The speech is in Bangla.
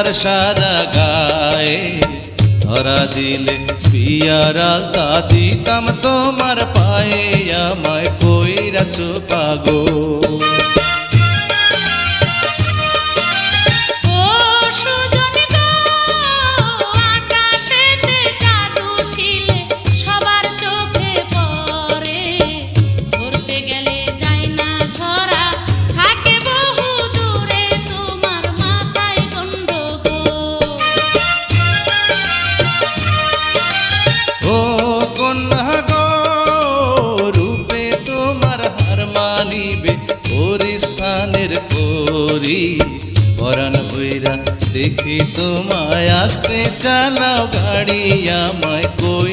তোমার সারা গায়ে ধরা দিলে বিয়ার আলতা দিতাম তোমার পায়ে আমায় কইরাছো পাগল। পরাণ বইরা দেখি তোমায় আসতে চালাও গাড়ি আমায় কই।